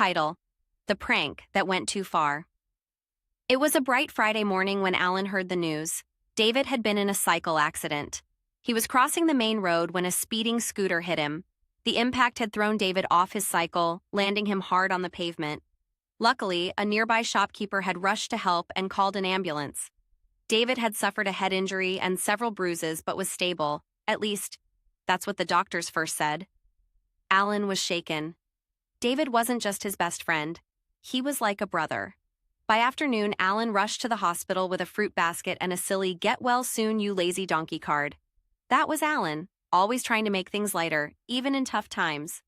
Title: The Prank That Went Too Far. It was a bright Friday morning when Alan heard the news. David had been in a cycle accident. He was crossing the main road when a speeding scooter hit him. The impact had thrown David off his cycle, landing him hard on the pavement. Luckily, a nearby shopkeeper had rushed to help and called an ambulance. David had suffered a head injury and several bruises but was stable. At least, that's what the doctors first said. Alan was shaken. David wasn't just his best friend. He was like a brother. By afternoon, Alan rushed to the hospital with a fruit basket and a silly "Get well soon, you lazy donkey" card. That was Alan, always trying to make things lighter, even in tough times.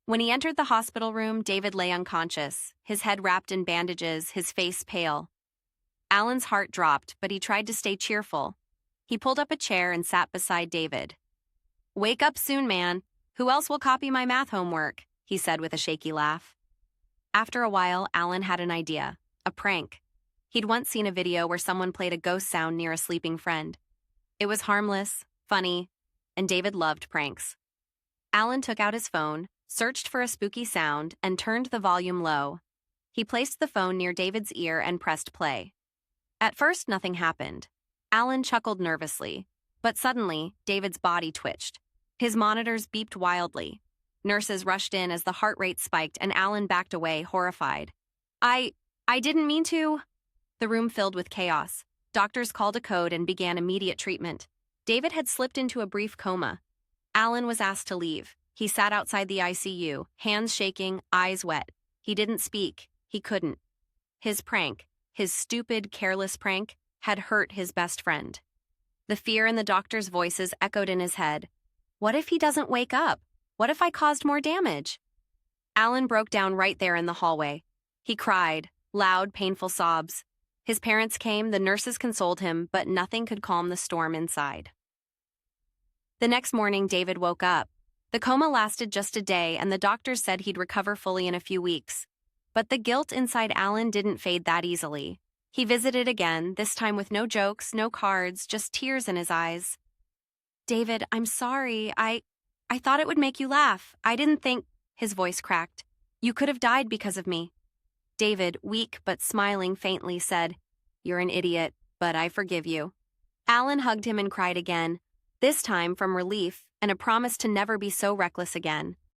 When he entered the hospital room, David lay unconscious, his head wrapped in bandages, his face pale. Alan's heart dropped, but he tried to stay cheerful. He pulled up a chair and sat beside David. "Wake up soon, man. Who else will copy my math homework?" he said with a shaky laugh. After a while, Alan had an idea. A prank. He'd once seen a video where someone played a ghost sound near a sleeping friend. It was harmless, funny, and David loved pranks. Alan took out his phone, searched for a spooky sound, and turned the volume low. He placed the phone near David's ear and pressed play. At first, nothing happened. Alan chuckled nervously, but suddenly, David's body twitched. His monitors beeped wildly. Nurses rushed in as the heart rate spiked, and Alan backed away, horrified. I didn't mean to." The room filled with chaos. Doctors called a code and began immediate treatment. David had slipped into a brief coma. Alan was asked to leave. He sat outside the ICU, hands shaking, eyes wet. He didn't speak. He couldn't. His prank, his stupid, careless prank, had hurt his best friend. The fear in the doctors' voices echoed in his head. What if he doesn't wake up? What if I caused more damage? Alan broke down right there in the hallway. He cried, loud, painful sobs. His parents came, the nurses consoled him, but nothing could calm the storm inside. The next morning, David woke up. The coma lasted just a day, and the doctors said he'd recover fully in a few weeks. But the guilt inside Alan didn't fade that easily. He visited again, this time with no jokes, no cards, just tears in his eyes. "David, I'm sorry. I thought it would make you laugh. I didn't think—" His voice cracked. "You could have died because of me." David, weak but smiling faintly, said, "You're an idiot, but I forgive you." Alan hugged him and cried again, this time from relief and a promise to never be so reckless again.